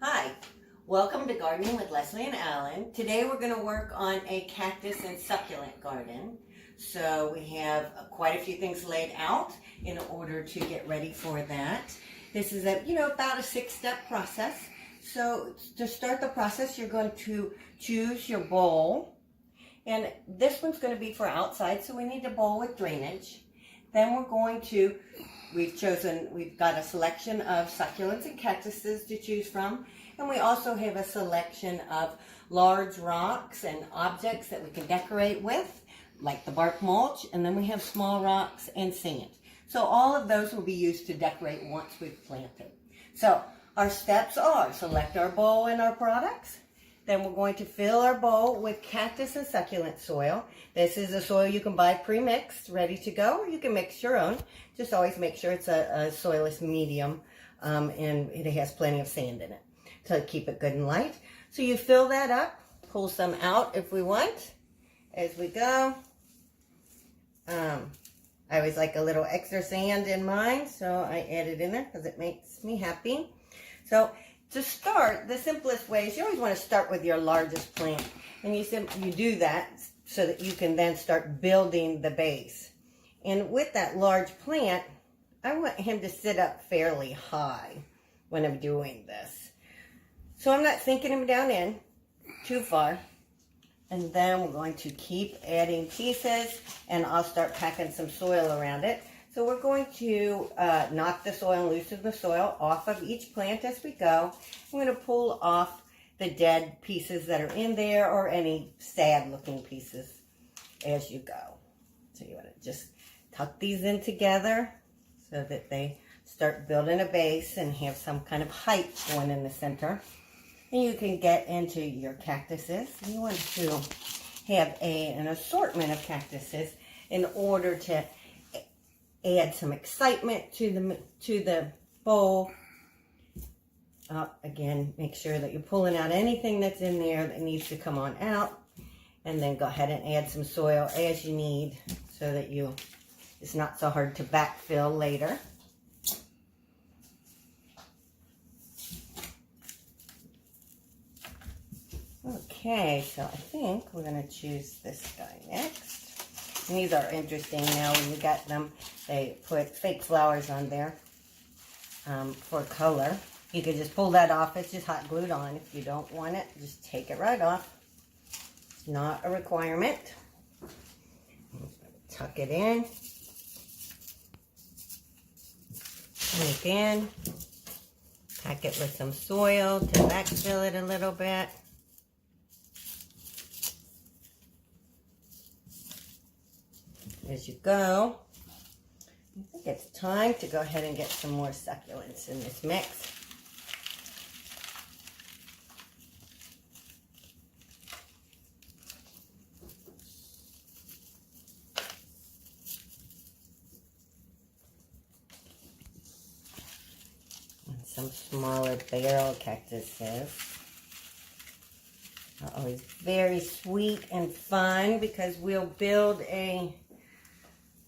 Hi, welcome to Gardening with Leslie and Alan. Today we're going to work on a cactus and succulent garden. So we have quite a few things laid out in order to get ready for that. This is about a 6-step process. So to start the process, you're going to choose your bowl. And this one's going to be for outside, so we need a bowl with drainage. Then we've got a selection of succulents and cactuses to choose from. And we also have a selection of large rocks and objects that we can decorate with, like the bark mulch. And then we have small rocks and sand. So all of those will be used to decorate once we've planted. So our steps are select our bowl and our products. Then we're going to fill our bowl with cactus and succulent soil. This is a soil you can buy pre-mixed, ready to go, or you can mix your own. Just always make sure it's a soilless medium and it has plenty of sand in it to keep it good and light. So you fill that up, pull some out if we want as we go. I always like a little extra sand in mine, so I add it in there because it makes me happy. So to start, the simplest way is you always want to start with your largest plant. And you do that so that you can then start building the base. And with that large plant, I want him to sit up fairly high when I'm doing this. So I'm not sinking him down in too far. And then we're going to keep adding pieces, and I'll start packing some soil around it. So we're going to knock the soil and loosen the soil off of each plant as we go. I'm going to pull off the dead pieces that are in there or any sad looking pieces as you go. So you want to just tuck these in together so that they start building a base and have some kind of height going in the center. And you can get into your cactuses. You want to have an assortment of cactuses in order to add some excitement to the bowl. Again, make sure that you're pulling out anything that's in there that needs to come on out. And then go ahead and add some soil as you need so that it's not so hard to backfill later. Okay, so I think we're going to choose this guy next. And these are interesting now when you got them. They put fake flowers on there for color. You could just pull that off. It's just hot glued on. If you don't want it, just take it right off. It's not a requirement. Tuck it in. And again, pack it with some soil to backfill it a little bit. As you go, I think it's time to go ahead and get some more succulents in this mix. And some smaller barrel cactuses are always very sweet and fun because we'll build a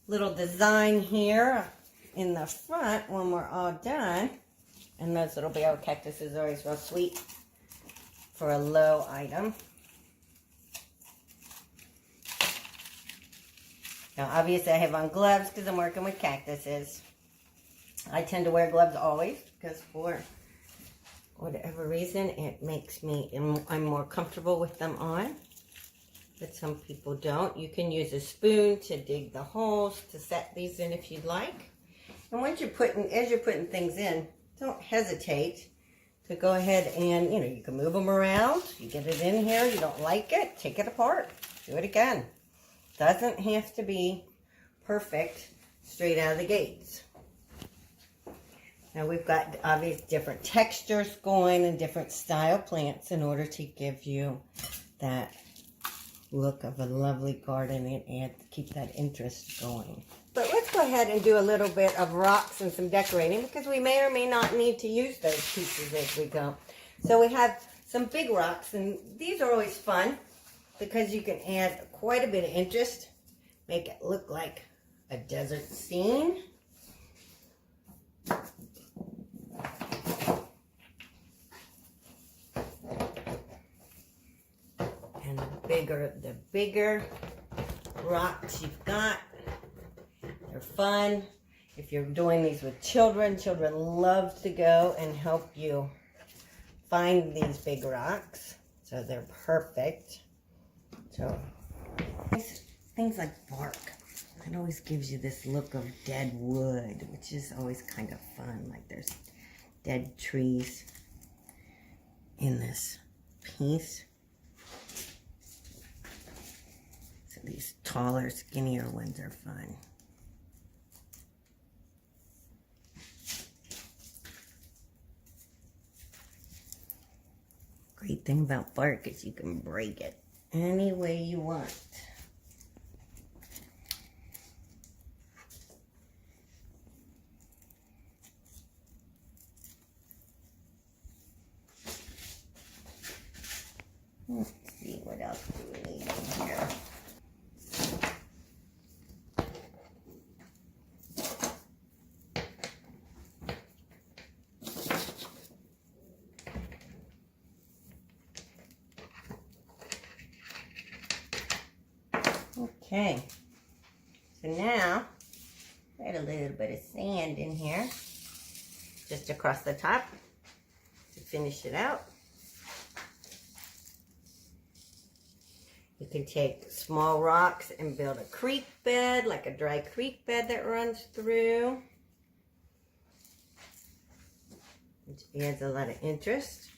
little design here in the front when we're all done. And those little barrel cactuses are always real sweet for a low item. Now obviously I have on gloves because I'm working with cactuses. I tend to wear gloves always because for whatever reason I'm more comfortable with them on. But some people don't. You can use a spoon to dig the holes to set these in if you'd like. And as you're putting things in, don't hesitate to go ahead and, you can move them around. You get it in here, you don't like it, take it apart. Do it again. Doesn't have to be perfect straight out of the gates. Now we've got obvious different textures going and different style plants in order to give you that look of a lovely garden and keep that interest going. But let's go ahead and do a little bit of rocks and some decorating because we may or may not need to use those pieces as we go. So we have some big rocks, and these are always fun because you can add quite a bit of interest, make it look like a desert scene. the bigger rocks you've got. They're fun. If you're doing these with children, children love to go and help you find these big rocks. So they're perfect. So things like bark. It always gives you this look of dead wood, which is always kind of fun. Like there's dead trees in this piece. So these taller, skinnier ones are fun. Great thing about bark is you can break it any way you want. Let's see, what else do we need in here? Okay, so now I got a little bit of sand in here, just across the top to finish it out. You can take small rocks and build a creek bed, like a dry creek bed that runs through, which adds a lot of interest.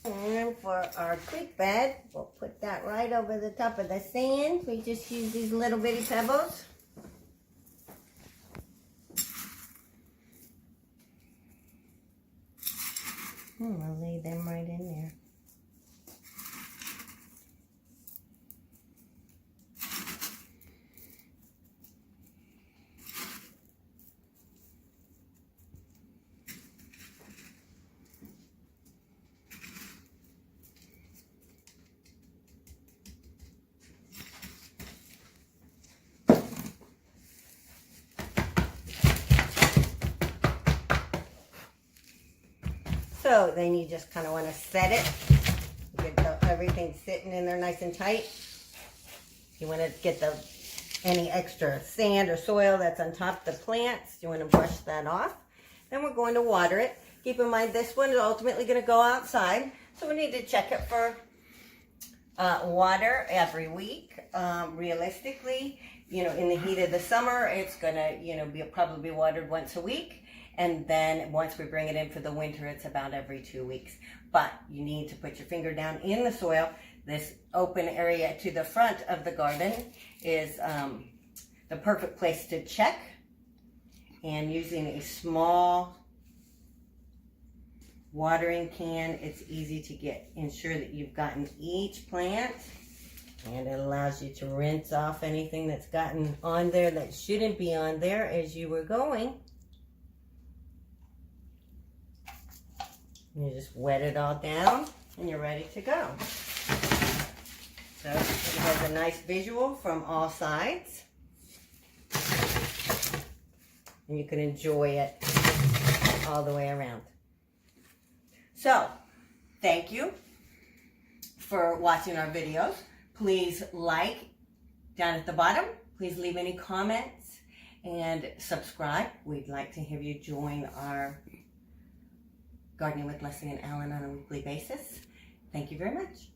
And for our creek bed, we'll put that right over the top of the sand. We just use these little bitty pebbles. I'll lay them right in there. So then you just kind of want to set it. Get everything sitting in there nice and tight. You want to get any extra sand or soil that's on top of the plants. You want to brush that off. Then we're going to water it. Keep in mind this one is ultimately going to go outside. So we need to check it for water every week. Realistically, in the heat of the summer, it's going to, probably be watered once a week. And then once we bring it in for the winter, it's about every 2 weeks. But you need to put your finger down in the soil. This open area to the front of the garden is the perfect place to check. And using a small watering can, it's easy to ensure that you've gotten each plant. And it allows you to rinse off anything that's gotten on there that shouldn't be on there as you were going. You just wet it all down and you're ready to go. So it has a nice visual from all sides. And you can enjoy it all the way around. So, thank you for watching our videos. Please like down at the bottom. Please leave any comments and subscribe. We'd like to have you join our Gardening with Leslie and Alan on a weekly basis. Thank you very much.